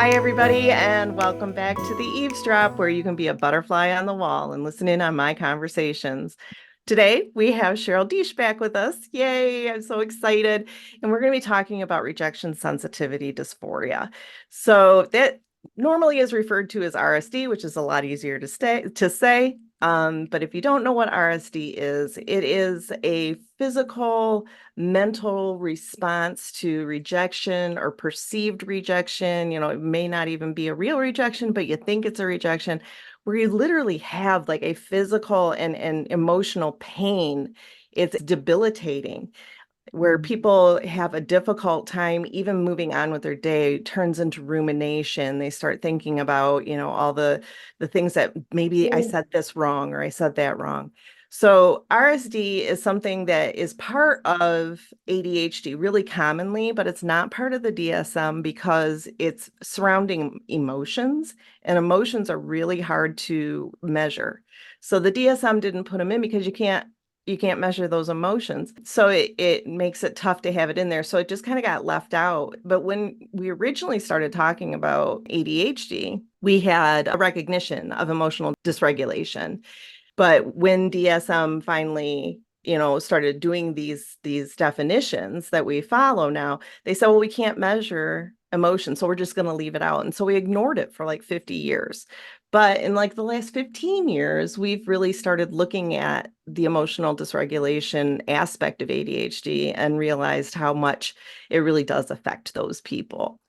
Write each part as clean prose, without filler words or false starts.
Hi, everybody, and welcome back to the Eavesdrop, where you can be a butterfly on the wall and listen in on my conversations. Today, we have Cheryl back with us. Yay, I'm so excited. And we're going to be talking about rejection sensitivity dysphoria. So that normally is referred to as RSD, which is a lot easier to say. But if you don't know what RSD is, it is a physical, mental response to rejection or perceived rejection. It may not even be a real rejection, but you think it's a rejection, where you literally have like a physical and emotional pain. It's debilitating, where people have a difficult time even moving on with their day. Turns into rumination. They start thinking about, all the things that maybe I said this wrong or I said that wrong. So RSD is something that is part of ADHD really commonly, but it's not part of the DSM because it's surrounding emotions, and emotions are really hard to measure. So the DSM didn't put them in because you can't measure those emotions. So it makes it tough to have it in there. So it just kind of got left out. But when we originally started talking about ADHD, we had a recognition of emotional dysregulation. But when DSM finally, started doing these definitions that we follow now, they said, well, we can't measure emotion, so we're just going to leave it out. And so we ignored it for like 50 years. But in like the last 15 years, we've really started looking at the emotional dysregulation aspect of ADHD and realized how much it really does affect those people.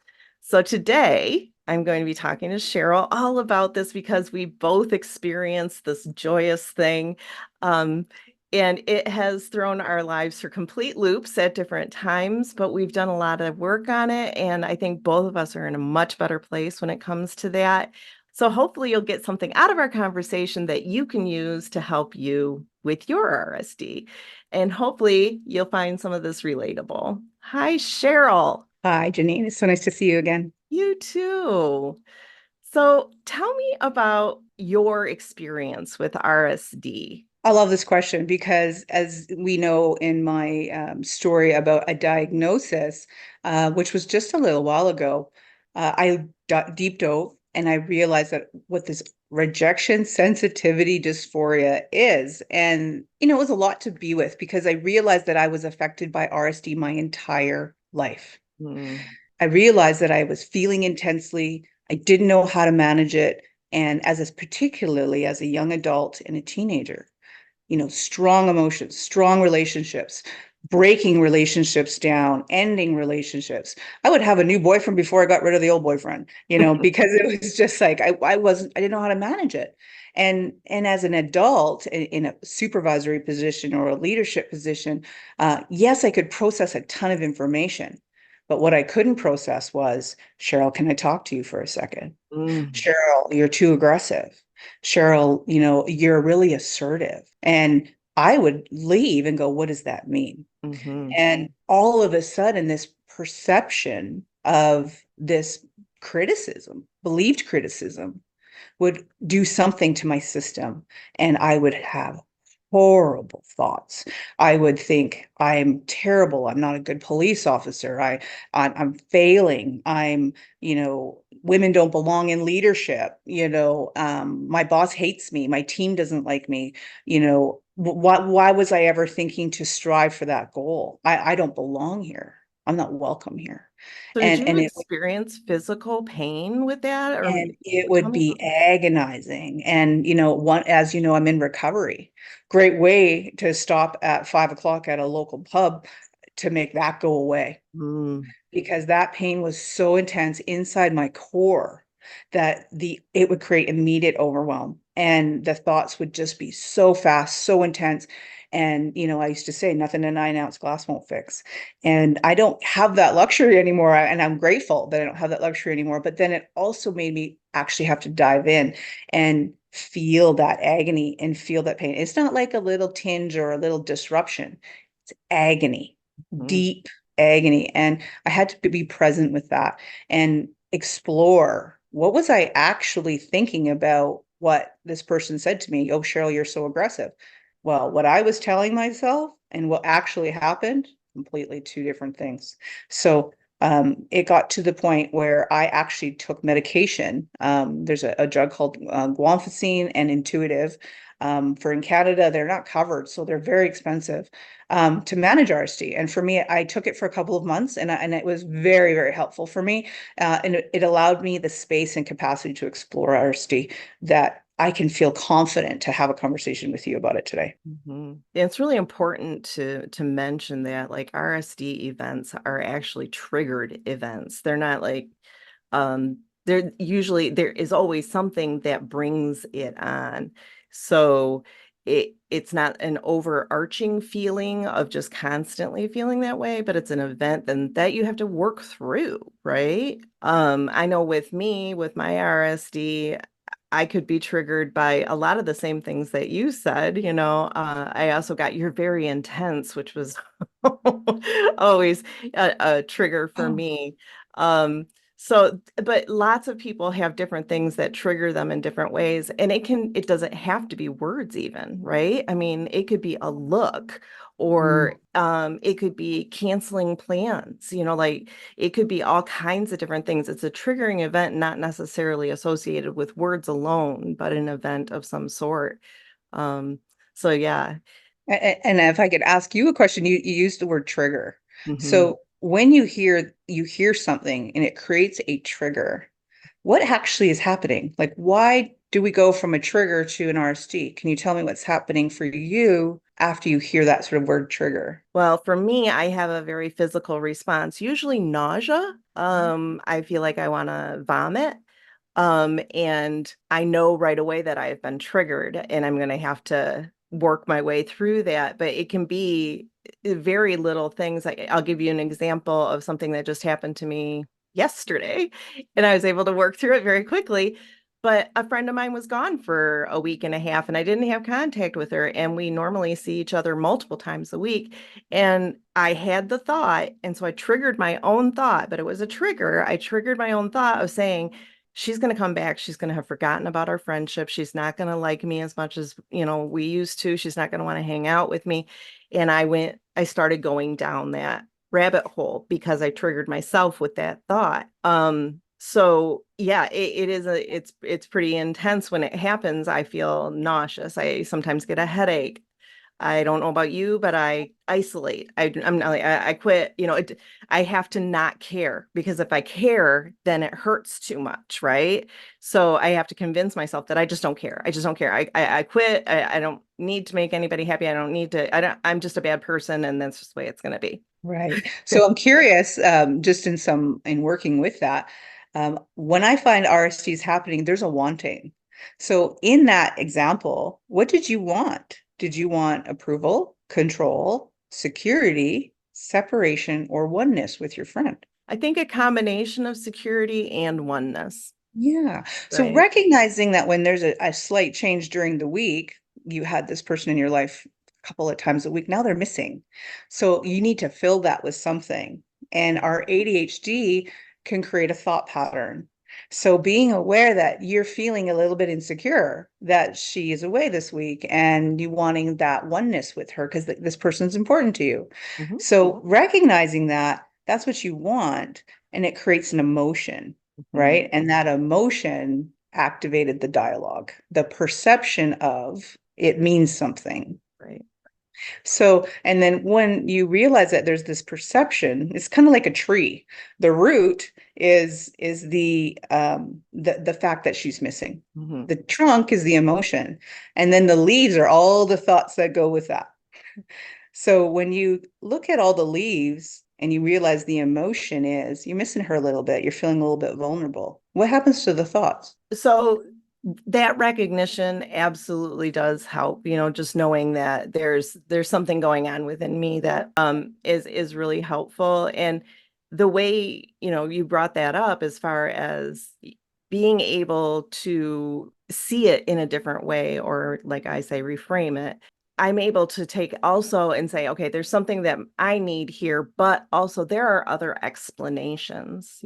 So today, I'm going to be talking to Cheryl all about this because we both experienced this joyous thing. Um, and it has thrown our lives for complete loops at different times, but we've done a lot of work on it. And I think both of us are in a much better place when it comes to that. So hopefully you'll get something out of our conversation that you can use to help you with your RSD. And hopefully you'll find some of this relatable. Hi, Cheryl. Hi, Janine. It's so nice to see you again. You too. So tell me about your experience with RSD. I love this question because, as we know in my story about a diagnosis, which was just a little while ago, deep dove and I realized that what this rejection sensitivity dysphoria is. And, it was a lot to be with because I realized that I was affected by RSD my entire life. Mm, I realized that I was feeling intensely. I didn't know how to manage it. And particularly as a young adult and a teenager, strong emotions, strong relationships, breaking relationships down, ending relationships. I would have a new boyfriend before I got rid of the old boyfriend, because it was just like I didn't know how to manage it. And as an adult in a supervisory position or a leadership position, yes, I could process a ton of information. But what I couldn't process was, Cheryl, can I talk to you for a second? mm, Cheryl, you're too aggressive. Cheryl, you're really assertive. And I would leave and go, what does that mean? mhm, And all of a sudden, this perception of this criticism, believed criticism, would do something to my system. And I would have horrible thoughts. I would think I'm terrible. I'm not a good police officer. I'm failing. Women don't belong in leadership. My boss hates me. My team doesn't like me. Why was I ever thinking to strive for that goal? I don't belong here. I'm not welcome here. So did And you and it experience physical pain with that? Or and it tell would me be about agonizing. And, as you know, I'm in recovery. Great way to stop at 5 o'clock at a local pub to make that go away, mm, because that pain was so intense inside my core that it would create immediate overwhelm. And the thoughts would just be so fast, so intense. And, I used to say nothing a 9-ounce glass won't fix. And I don't have that luxury anymore. And I'm grateful that I don't have that luxury anymore. But then it also made me actually have to dive in and feel that agony and feel that pain. It's not like a little tinge or a little disruption. It's agony, mm. deep agony. And I had to be present with that and explore, what was I actually thinking about what this person said to me? Oh, Cheryl, you're so aggressive. Well, what I was telling myself and what actually happened, completely two different things. So It got to the point where I actually took medication. There's a drug called guanfacine and Intuitive. For in Canada, they're not covered, so they're very expensive to manage RSD. And for me, I took it for a couple of months, and it was very, very helpful for me. And it allowed me the space and capacity to explore RSD that I can feel confident to have a conversation with you about it today. It's really important to mention that like RSD events are actually triggered events. They're not like there is always something that brings it on. So it's not an overarching feeling of just constantly feeling that way, but it's an event then that you have to work through, right? I know with me, with my RSD, I could be triggered by a lot of the same things that you said. I also got you're very intense, which was always a trigger for Oh, me. But lots of people have different things that trigger them in different ways. And it doesn't have to be words even, right? I mean, it could be a look or it could be canceling plans, like it could be all kinds of different things. It's a triggering event, not necessarily associated with words alone, but an event of some sort. Um, so yeah. and if I could ask you a question, you used the word trigger. Mhm. So when you hear something and it creates a trigger, what actually is happening? Like, why do we go from a trigger to an RSD? Can you tell me what's happening for you after you hear that sort of word trigger? Well, for me, I have a very physical response, usually nausea. I feel like I want to vomit. And I know right away that I've been triggered and I'm going to have to work my way through that. But it can be very little things. I'll give you an example of something that just happened to me yesterday, and I was able to work through it very quickly. But a friend of mine was gone for a week and a half, and I didn't have contact with her. And we normally see each other multiple times a week. And I had the thought, and so I triggered my own thought, but it was a trigger. I triggered my own thought of saying, she's going to come back. She's going to have forgotten about our friendship. She's not going to like me as much as, we used to. She's not going to want to hang out with me. And I started going down that rabbit hole because I triggered myself with that thought. So yeah, it's pretty intense when it happens. I feel nauseous. I sometimes get a headache. I don't know about you, but I isolate. I'm not like I quit. I have to not care because if I care, then it hurts too much, right? So I have to convince myself that I just don't care. I just don't care. I quit. I don't need to make anybody happy. I don't need to. I don't. I'm just a bad person, and that's just the way it's going to be. Right. So I'm curious, just in working with that, when I find RSTs happening, there's a wanting. So in that example, what did you want? Did you want approval, control, security, separation, or oneness with your friend? I think a combination of security and oneness, Yeah. So right? recognizing that when there's a slight change during the week, you had this person in your life a couple of times a week, now they're missing. So you need to fill that with something. And our ADHD can create a thought pattern. So being aware that you're feeling a little bit insecure that she is away this week and you wanting that oneness with her because this person's important to you. Mhm. So recognizing that that's what you want and it creates an emotion, Mhm. right? And that emotion activated the dialogue, the perception of it means something. Right. So, and then when you realize that there's this perception, it's kind of like a tree. The root is the fact that she's missing. Mhm. The trunk is the emotion, and then the leaves are all the thoughts that go with that. So when you look at all the leaves and you realize the emotion is you're missing her a little bit, you're feeling a little bit vulnerable. What happens to the thoughts? So that recognition absolutely does help, just knowing that there's something going on within me that is really helpful. And the way, you brought that up as far as being able to see it in a different way, or like I say, reframe it. I'm able to take also and say, okay, there's something that I need here, but also there are other explanations,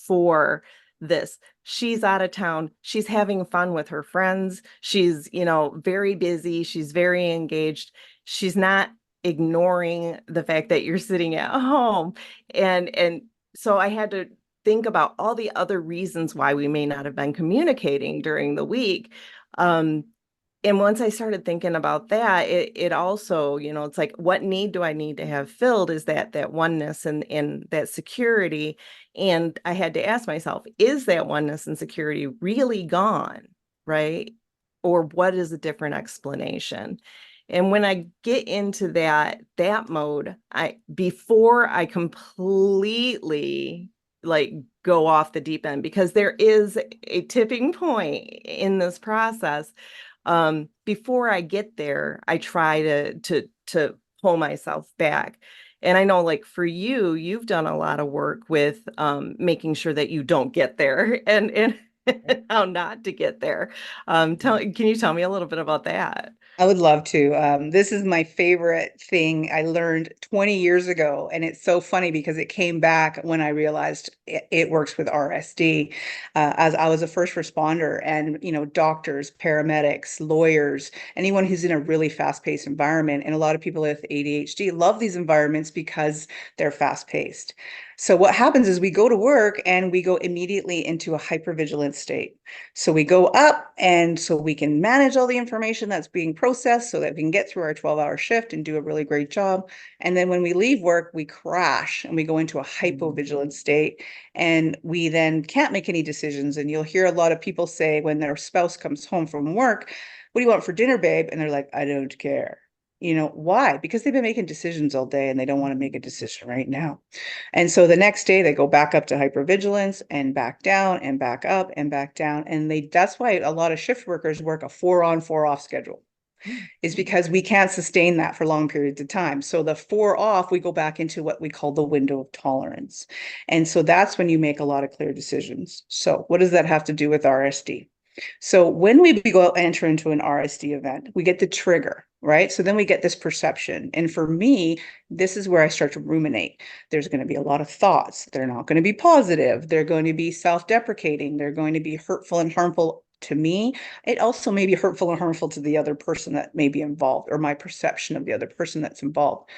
for this. She's out of town. She's having fun with her friends. She's, very busy. She's very engaged. She's not ignoring the fact that you're sitting at home. And so I had to think about all the other reasons why we may not have been communicating during the week. Um, and once I started thinking about that, it also, it's like, what need do I need to have filled? Is that oneness and that security? And I had to ask myself, is that oneness and security really gone, right? Or what is a different explanation? And when I get into that mode, before I completely like go off the deep end, because there is a tipping point in this process. Before I get there, I try to pull myself back. And I know, like, for you, you've done a lot of work with making sure that you don't get there and how not to get there. Can you tell me a little bit about that? I would love to. This is my favorite thing I learned 20 years ago. And it's so funny because it came back when I realized it works with RSD. As I was a first responder and, doctors, paramedics, lawyers, anyone who's in a really fast-paced environment. And a lot of people with ADHD love these environments because they're fast-paced. So what happens is we go to work and we go immediately into a hypervigilant state. So we go up and so we can manage all the information that's being processed so that we can get through our 12-hour shift and do a really great job. And then when we leave work, we crash and we go into a hypovigilant state and we then can't make any decisions. And you'll hear a lot of people say when their spouse comes home from work, "What do you want for dinner, babe?" And they're like, "I don't care." Why? Because they've been making decisions all day and they don't want to make a decision right now. And so the next day they go back up to hypervigilance and back down and back up and back down. And that's why a lot of shift workers work a 4 on, 4 off schedule, is because we can't sustain that for long periods of time. So the 4 off, we go back into what we call the window of tolerance. And so that's when you make a lot of clear decisions. So what does that have to do with RSD? So when we go enter into an RSD event, we get the trigger, right? So then we get this perception. And for me, this is where I start to ruminate. There's going to be a lot of thoughts. They're not going to be positive. They're going to be self-deprecating. They're going to be hurtful and harmful to me. It also may be hurtful and harmful to the other person that may be involved, or my perception of the other person that's involved.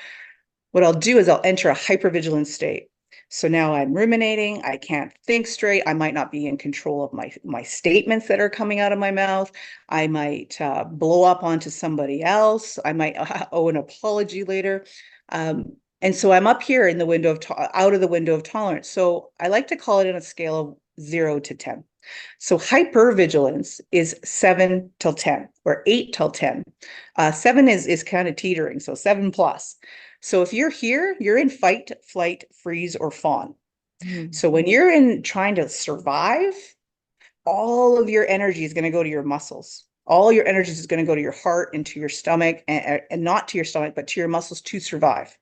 What I'll do is I'll enter a hypervigilant state. So now I'm ruminating. I can't think straight. I might not be in control of my statements that are coming out of my mouth. I might blow up onto somebody else. I might owe an apology later. And so I'm up here in the window of out of the window of tolerance. So I like to call it on a scale of 0 to 10. So hypervigilance is 7 till 10 or 8 till 10. 7 is kind of teetering, so 7 plus. So if you're here, you're in fight, flight, freeze, or fawn. So when you're in trying to survive, all of your energy is going to go to your muscles. All your energy is going to go to your heart and to your stomach, and not to your stomach, but to your muscles to survive.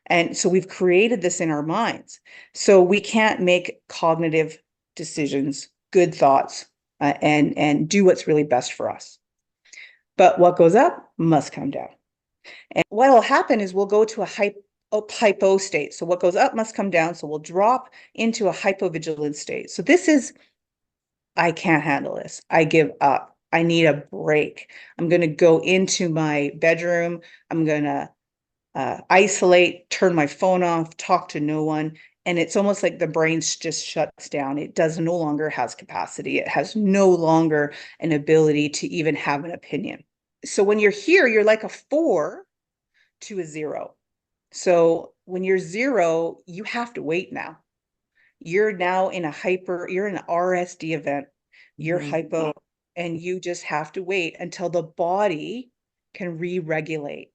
And so we've created this in our minds. So we can't make cognitive decisions, good thoughts, and do what's really best for us. But what goes up must come down. And what will happen is we'll go to a hypo state. So what goes up must come down. So we'll drop into a hypovigilant state. So this is, I can't handle this. I give up. I need a break. I'm going to go into my bedroom. I'm going to isolate, turn my phone off, talk to no one. And it's almost like the brain just shuts down. It does no longer has capacity. It has no longer an ability to even have an opinion. So when you're here, you're like a 4 to a 0. So when you're 0, you have to wait now. You're now in you're in an RSD event. You're hypo, and you just have to wait until the body can re-regulate.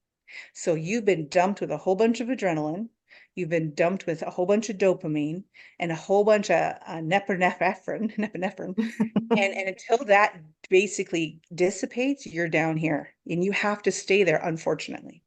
So you've been dumped with a whole bunch of adrenaline. You've been dumped with a whole bunch of dopamine and a whole bunch of norepinephrine. And until that basically dissipates, you're down here and you have to stay there, unfortunately.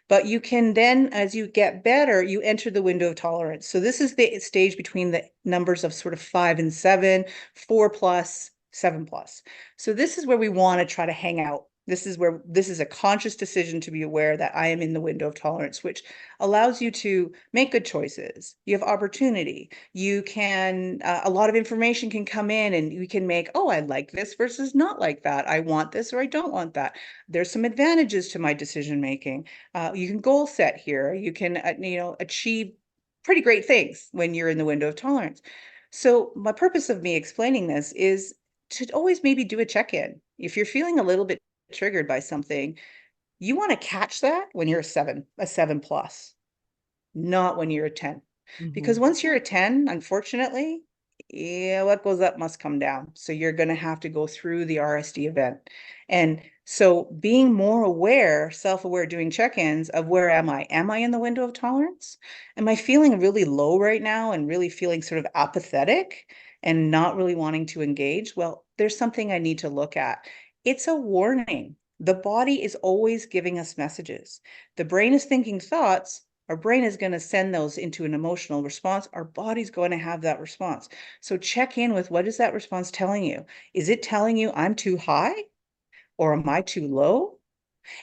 But you can then, as you get better, you enter the window of tolerance. So this is the stage between the numbers of sort of 5 and 7, 4 plus, 7 plus. So this is where we want to try to hang out. This is a conscious decision to be aware that I am in the window of tolerance, which allows you to make good choices. You have opportunity. You can, a lot of information can come in and you can make, oh, I like this versus not like that. I want this or I don't want that. There's some advantages to my decision making. You can goal set here. You can, achieve pretty great things when you're in the window of tolerance. So my purpose of me explaining this is to always maybe do a check-in. If you're feeling a little bit triggered by something, you want to catch that when you're a 7+, not when you're a 10. Because Mhm. once you're a 10, unfortunately, yeah, what goes up must come down. So you're going to have to go through the RSD event. And so being more aware, self-aware, doing check-ins of where am I? Am I in the window of tolerance? Am I feeling really low right now and really feeling sort of apathetic and not really wanting to engage? Well, there's something I need to look at. It's a warning. The body is always giving us messages. The brain is thinking thoughts. Our brain is going to send those into an emotional response. Our body's going to have that response. So check in with, what is that response telling you? Is it telling you I'm too high or am I too low?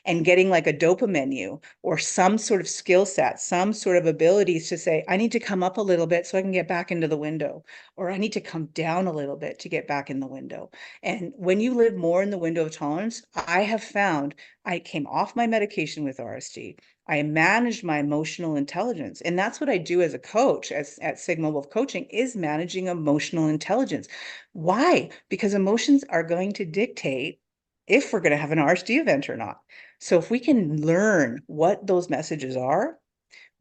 And getting like a dopamine menu or some sort of skill set, some sort of abilities to say, I need to come up a little bit so I can get back into the window, or I need to come down a little bit to get back in the window. And when you live more in the window of tolerance, I have found I came off my medication with RSD. I managed my emotional intelligence. And that's what I do as a coach at Sigma Wolf Coaching, is managing emotional intelligence. Why? Because emotions are going to dictate if we're going to have an RSD event or not. So if we can learn what those messages are,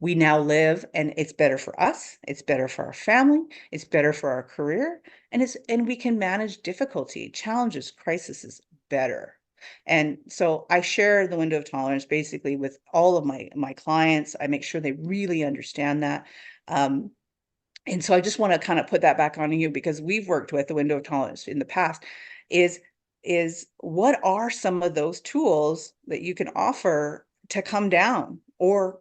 we now live, and it's better for us, it's better for our family, it's better for our career, and we can manage difficulty, challenges, crises better. And so I share the window of tolerance basically with all of my clients. I make sure they really understand that. Um, and so I just want to kind of put that back on you, because we've worked with the window of tolerance in the past, is what are some of those tools that you can offer to come down? Or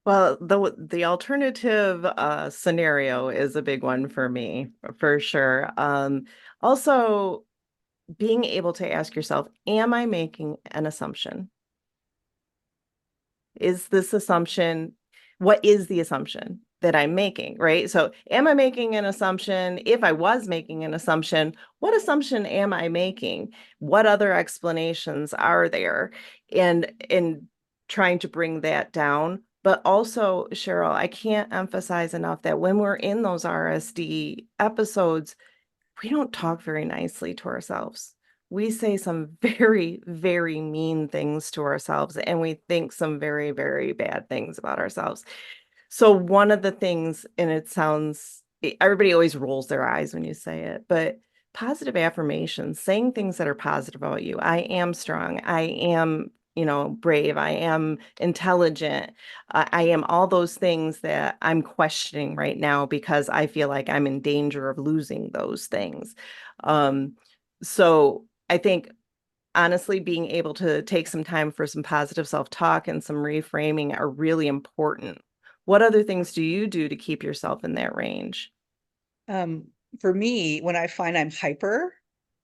Well, the alternative scenario is a big one for me, for sure. Also, being able to ask yourself, am I making an assumption? Is this assumption, what is the assumption that I'm making, right? So, am I making an assumption? If I was making an assumption, what assumption am I making? What other explanations are there? And trying to bring that down. But also, Cheryl, I can't emphasize enough that when we're in those RSD episodes, we don't talk very nicely to ourselves. We say some very, very mean things to ourselves, and we think some very, very bad things about ourselves. So, one of the things, and it sounds, everybody always rolls their eyes when you say it, but positive affirmations, saying things that are positive about you. I am strong. I am, brave. I am intelligent. I am all those things that I'm questioning right now because I feel like I'm in danger of losing those things. Um, so I think honestly, being able to take some time for some positive self-talk and some reframing are really important. What other things do you do to keep yourself in that range? um, for me, when I find I'm hyper,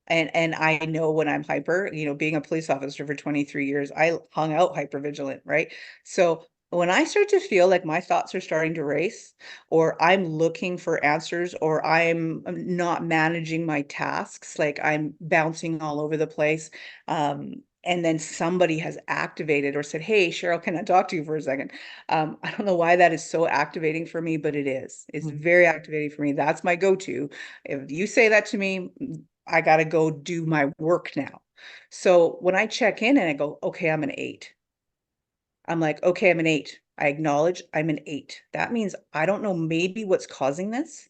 and I know when I'm hyper, being a police officer for 23 years, I hung out hyper vigilant, right? So when I start to feel like my thoughts are starting to race, or I'm looking for answers, or I'm not managing my tasks, like I'm bouncing all over the place, and then somebody has activated or said, "Hey, Cheryl, can I talk to you for a second?" I don't know why that is so activating for me, but it is. It's Mhm. very activating for me. That's my go-to. If you say that to me, I got to go do my work now. So when I check in and I go, okay, I'm an 8. I'm like, okay, I'm an 8. I acknowledge I'm an 8. That means I don't know maybe what's causing this,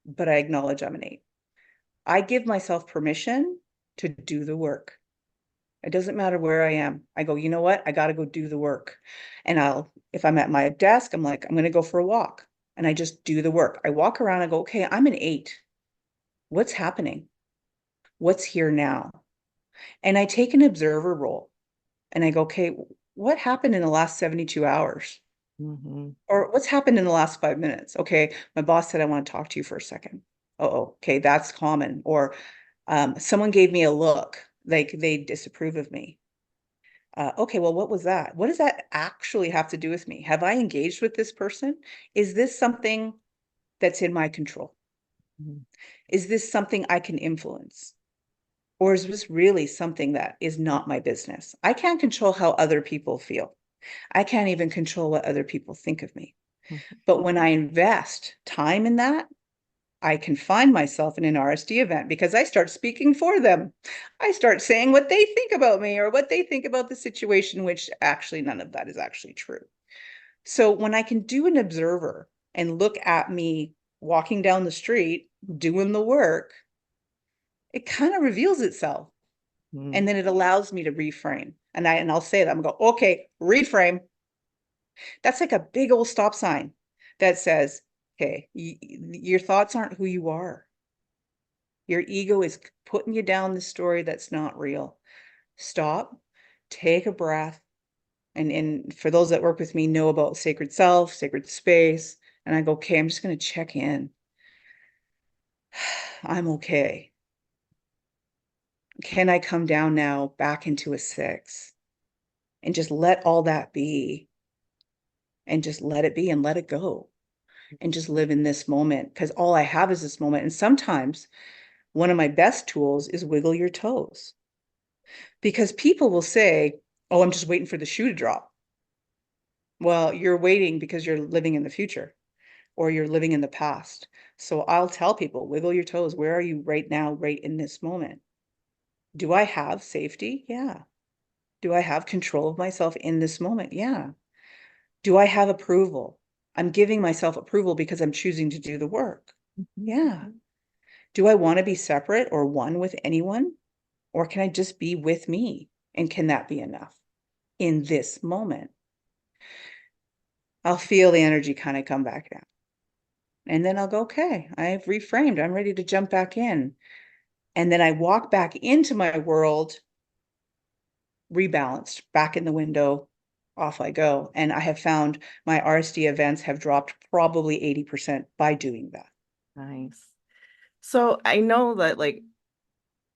but I acknowledge I'm an 8. I give myself permission to do the work. It doesn't matter where I am. I go, you know what? I got to go do the work. And if I'm at my desk, I'm like, I'm going to go for a walk. And I just do the work. I walk around and go, okay, I'm an 8. What's happening? What's here now? And I take an observer role and I go, okay, what happened in the last 72 hours? Mhm. Or what's happened in the last 5 minutes? Okay, my boss said I want to talk to you for a second. Oh, okay, that's common. Or someone gave me a look, like they disapprove of me. Okay, well, what was that? What does that actually have to do with me? Have I engaged with this person? Is this something that's in my control? Mhm. Is this something I can influence? Or is this really something that is not my business? I can't control how other people feel. I can't even control what other people think of me. Mhm. But when I invest time in that, I can find myself in an RSD event because I start speaking for them. I start saying what they think about me or what they think about the situation, which actually none of that is actually true. So when I can do an observer and look at me walking down the street, doing the work, it kind of reveals itself. Mhm. And then it allows me to reframe. And I'll say that I'm go, okay, reframe. That's like a big old stop sign that says, okay, your thoughts aren't who you are. Your ego is putting you down the story that's not real. Stop, take a breath. And for those that work with me know about sacred self, sacred space. And I go, okay, I'm just going to check in. I'm okay. Can I come down now back into a 6 and just let all that be and just let it be and let it go and just live in this moment? Because all I have is this moment. And sometimes one of my best tools is wiggle your toes because people will say, oh, I'm just waiting for the shoe to drop. Well, you're waiting because you're living in the future or you're living in the past. So I'll tell people, wiggle your toes. Where are you right now, right in this moment? Do I have safety? Yeah. Do I have control of myself in this moment? Yeah. Do I have approval? I'm giving myself approval because I'm choosing to do the work. Yeah. Mhm. Do I want to be separate or one with anyone? Or can I just be with me? And can that be enough in this moment? I'll feel the energy kind of come back down. And then I'll go, okay, I've reframed. I'm ready to jump back in. And then I walk back into my world, rebalanced, back in the window, off I go. And I have found my RSD events have dropped probably 80% by doing that. Nice. So I know that like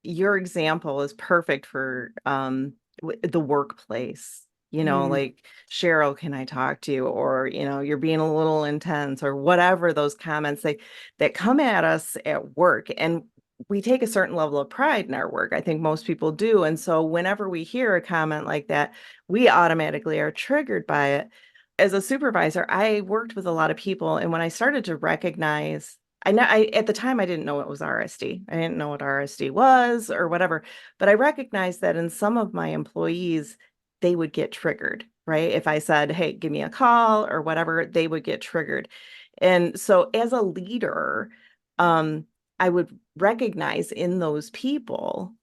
your example is perfect for the workplace. Mm, Like Cheryl, can I talk to you? Or, you're being a little intense or whatever those comments that come at us at work. And we take a certain level of pride in our work. I think most people do. And so whenever we hear a comment like that, we automatically are triggered by it. As a supervisor, I worked with a lot of people, and when I started to recognize I at the time I didn't know it was RSD. I didn't know what RSD was or whatever, but I recognized that in some of my employees, they would get triggered, right? If I said, "Hey, give me a call" or whatever, they would get triggered. And so as a leader, um, I would recognize in those people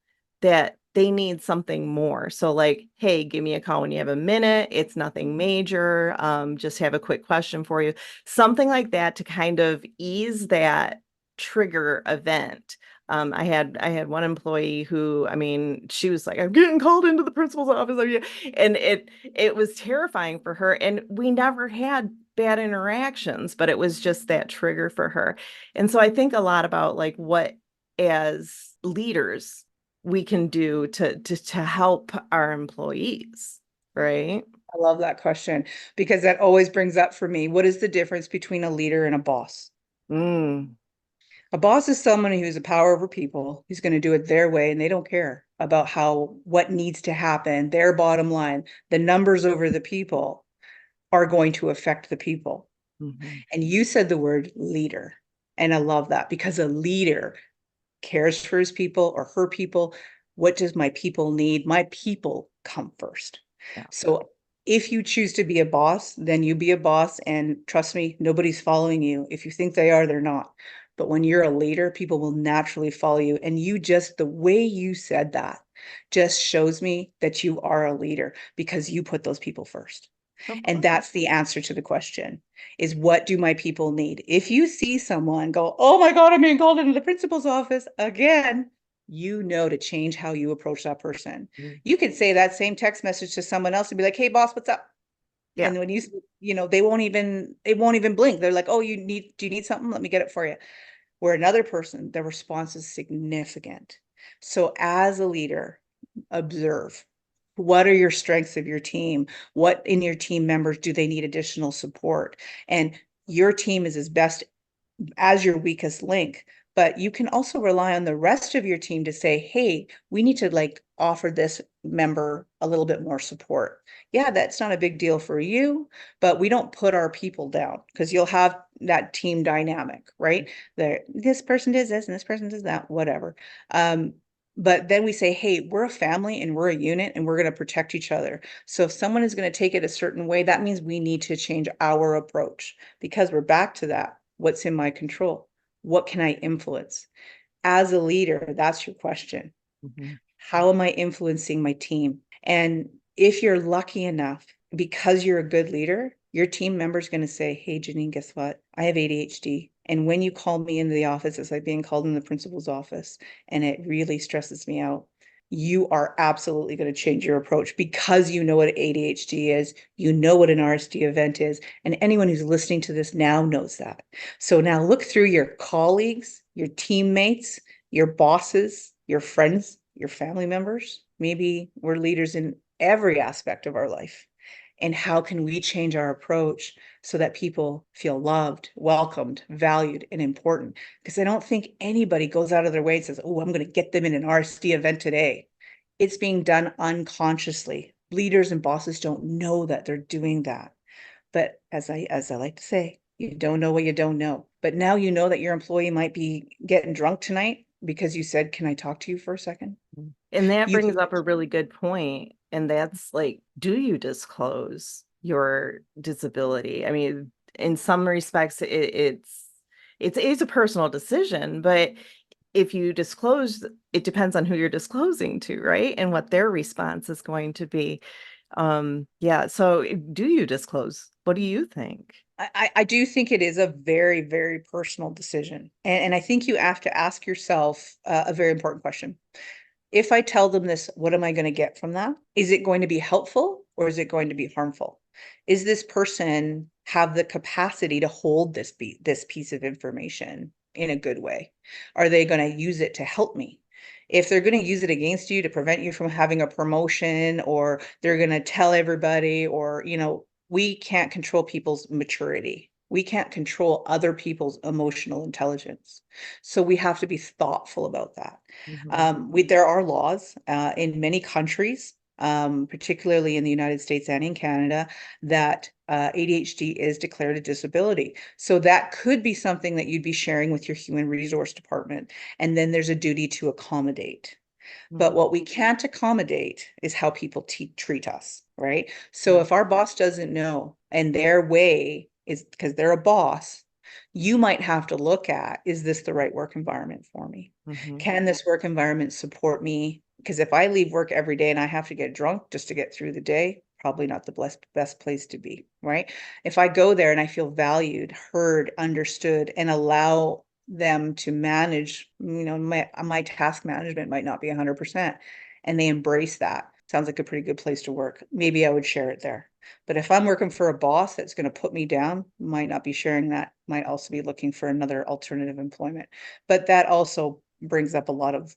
that they need something more. So like, hey, give me a call when you have a minute. It's nothing major. Just have a quick question for you, something like that to kind of ease that trigger event. I had one employee who, I mean, she was like, "I'm getting called into the principal's office," and it was terrifying for her. And we never had bad interactions, but it was just that trigger for her. And so I think a lot about like what as leaders we can do to help our employees, right? I love that question because that always brings up for me, what is the difference between a leader and a boss? Mm, A boss is someone who's a power over people, who's going to do it their way, and they don't care about what needs to happen. Their bottom line, the numbers over the people are going to affect the people. mhm, And you said the word leader. And I love that because a leader cares for his people or her people. What does my people need? My people come first. yeah. So if you choose to be a boss, then you be a boss. And trust me, nobody's following you. If you think they are, they're not. But when you're a leader, people will naturally follow you. And the way you said that just shows me that you are a leader because you put those people first. Of And course. that's the answer to the question is what do my people need? If you see someone go, oh my God, I'm being called into the principal's office again, you know to change how you approach that person. Mm. You could say that same text message to someone else and be like, hey boss, what's up? Yeah. And when they won't even blink. They're like, oh, do you need something? Let me get it for you. Where another person, the response is significant. So as a leader, observe. What are your strengths of your team? What in your team members do they need additional support? And your team is as best as your weakest link, but you can also rely on the rest of your team to say, hey, we need to like offer this member a little bit more support. Yeah, that's not a big deal for you, but we don't put our people down because you'll have that team dynamic, right? This person does this and this person does that, whatever. But then we say, hey, we're a family and we're a unit and we're going to protect each other. So if someone is going to take it a certain way, that means we need to change our approach because we're back to that. What's in my control? What can I influence? As a leader, that's your question. Mhm. How am I influencing my team? And if you're lucky enough, because you're a good leader, your team member is going to say, hey, Janine, guess what? I have ADHD. And when you call me into the office, it's like being called in the principal's office, and it really stresses me out. You are absolutely going to change your approach because you know what ADHD is, you know what an RSD event is, and anyone who's listening to this now knows that. So now look through your colleagues, your teammates, your bosses, your friends, your family members. Maybe we're leaders in every aspect of our life. And how can we change our approach so that people feel loved, welcomed, valued, and important? Because I don't think anybody goes out of their way and says, oh, I'm going to get them in an RSD event today. It's being done unconsciously. Leaders and bosses don't know that they're doing that. But as I like to say, you don't know what you don't know. But now you know that your employee might be getting drunk tonight because you said, can I talk to you for a second? And that You brings can, up a really good point. And that's like, do you disclose your disability? I mean, in some respects, it's a personal decision, but if you disclose, it depends on who you're disclosing to, right? And what their response is going to be. Yeah. So do you disclose? What do you think? I do think it is a very, very personal decision. And I think you have to ask yourself a very important question. If I tell them this, what am I going to get from that? Is it going to be helpful or is it going to be harmful? Is this person have the capacity to hold this piece of information in a good way? Are they going to use it to help me? If they're going to use it against you to prevent you from having a promotion, or they're going to tell everybody, or, we can't control people's maturity. We can't control other people's emotional intelligence. So we have to be thoughtful about that. Mhm. There are laws in many countries, particularly in the United States and in Canada, that ADHD is declared a disability. So that could be something that you'd be sharing with your human resource department. And then there's a duty to accommodate. But Mhm. what we can't accommodate is how people treat us, right? So Yeah. if our boss doesn't know and their way is because they're a boss, you might have to look at, is this the right work environment for me? Mhm. Can this work environment support me? Because if I leave work every day and I have to get drunk just to get through the day, probably not the best place to be, right? If I go there and I feel valued, heard, understood, and allow them to manage, my task management might not be 100%, and they embrace that. Sounds like a pretty good place to work. Maybe I would share it there. But if I'm working for a boss that's going to put me down, might not be sharing that, might also be looking for another alternative employment. But that also brings up a lot of,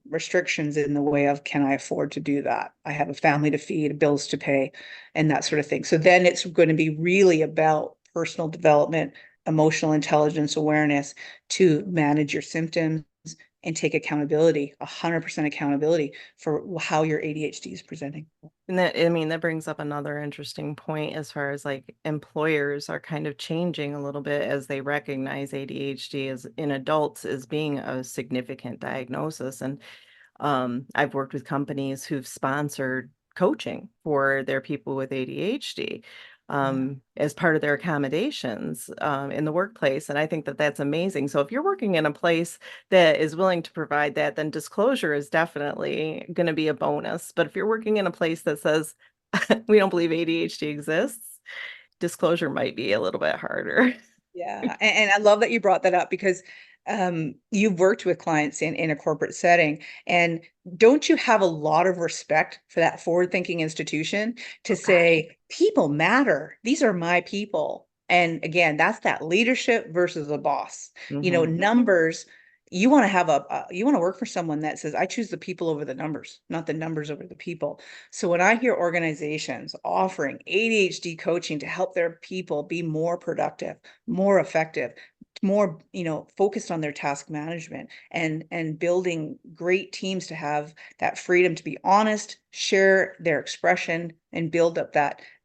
restrictions in the way of, can I afford to do that? I have a family to feed, bills to pay, and that sort of thing. So then it's going to be really about personal development, emotional intelligence, awareness to manage your symptoms and take accountability, 100% accountability for how your ADHD is presenting. And that, I mean, that brings up another interesting point as far as like employers are kind of changing a little bit as they recognize ADHD as in adults as being a significant diagnosis. And I've worked with companies who've sponsored coaching for their people with ADHD as part of their accommodations in the workplace. And I think that that's amazing. So if you're working in a place that is willing to provide that, then disclosure is definitely going to be a bonus. But if you're working in a place that says, we don't believe ADHD exists, disclosure might be a little bit harder. Yeah, and I love that you brought that up because you've worked with clients in a corporate setting, and don't you have a lot of respect for that forward-thinking institution to Oh, God. say, people matter. These are my people. And again, that's that leadership versus a boss. Hmm. Numbers, you want to have you want to work for someone that says, I choose the people over the numbers, not the numbers over the people. So when I hear organizations offering ADHD coaching to help their people be more productive, more effective, more, focused on their task management and building great teams to have that freedom to be honest, share their expression, and build up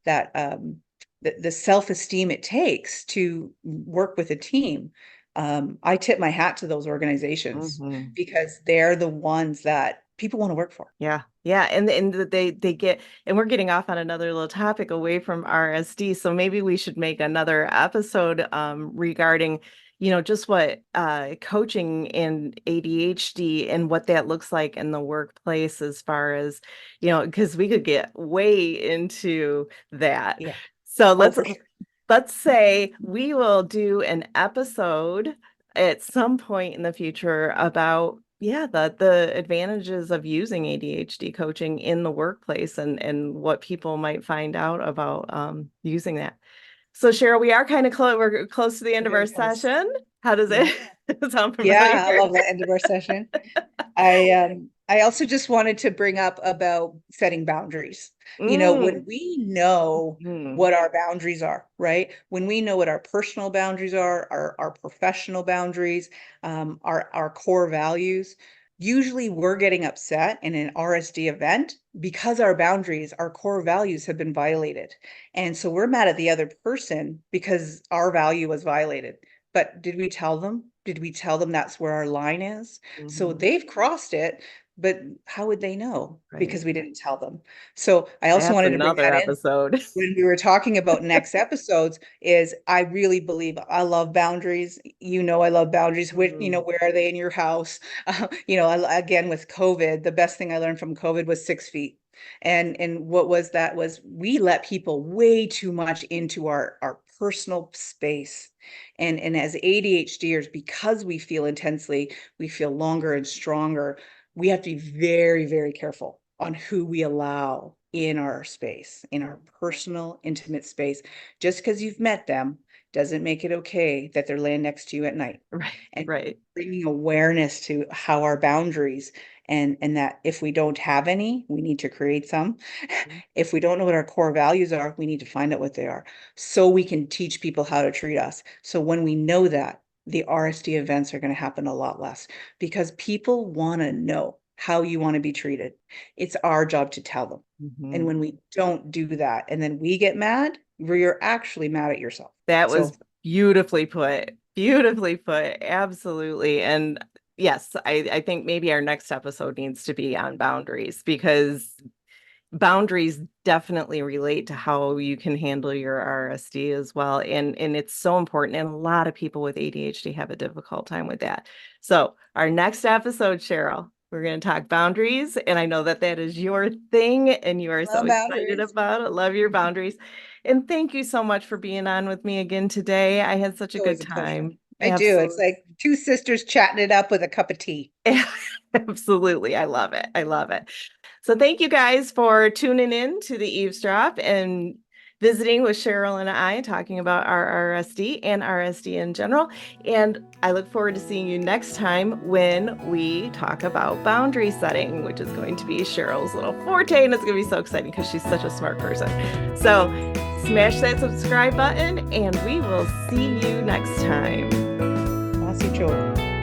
the self-esteem it takes to work with a team. I tip my hat to those organizations Mhm. because they're the ones that people want to work for. Yeah. Yeah. And they get, and we're getting off on another little topic away from RSD. So maybe we should make another episode regarding, just what coaching and ADHD and what that looks like in the workplace as far as, because we could get way into that. Yeah. So Oh, for sure. let's say we will do an episode at some point in the future about the advantages of using ADHD coaching in the workplace and what people might find out about using that. So Cheryl, we are kind of close. We're close to the end of our Very close. session. How does Yeah. it sound familiar? Yeah, I love that end of our session. I also just wanted to bring up about setting boundaries. When Mm. we know Mm. what our boundaries are, right? When we know what our personal boundaries are, our professional boundaries, our core values, usually we're getting upset in an RSD event because our boundaries, our core values have been violated. And so we're mad at the other person because our value was violated. But did we tell them? Did we tell them that's where our line is? So Mhm. they've crossed it, but how would they know? Right. Because we didn't tell them. So I also That's wanted to bring another that in episode. when we were talking about next episodes is I really believe I love boundaries. I love boundaries. Mm. Where are they in your house? Again, with COVID, the best thing I learned from COVID was 6 feet. And what was that was we let people way too much into our personal space. And as ADHDers, because we feel intensely, we feel longer and stronger, we have to be very, very careful on who we allow in our space, in our personal, intimate space. Just because you've met them doesn't make it okay that they're laying next to you at night. Right. And Right. bringing awareness to how our boundaries and that if we don't have any, we need to create some. If we don't know what our core values are, we need to find out what they are so we can teach people how to treat us. So when we know that, the RSD events are going to happen a lot less because people want to know how you want to be treated. It's our job to tell them. And Mhm. when we don't do that and then we get mad, you're actually mad at yourself. That was So beautifully put. Beautifully put. Absolutely. And yes, I think maybe our next episode needs to be on boundaries because boundaries definitely relate to how you can handle your RSD as well. And it's so important. And a lot of people with ADHD have a difficult time with that. So our next episode, Cheryl, we're going to talk boundaries. And I know that that is your thing and you are so love excited boundaries. about it. Love your boundaries. And thank you so much for being on with me again today. I had such It's a good always a pleasure. time. I do. It's Absolutely. like two sisters chatting it up with a cup of tea. Absolutely. I love it. I love it. So thank you guys for tuning in to the Eavesdrop and visiting with Cheryl and I talking about our RSD and RSD in general. And I look forward to seeing you next time when we talk about boundary setting, which is going to be Cheryl's little forte. And it's going to be so exciting because she's such a smart person. So smash that subscribe button and we will see you next time. Awesome, Joel.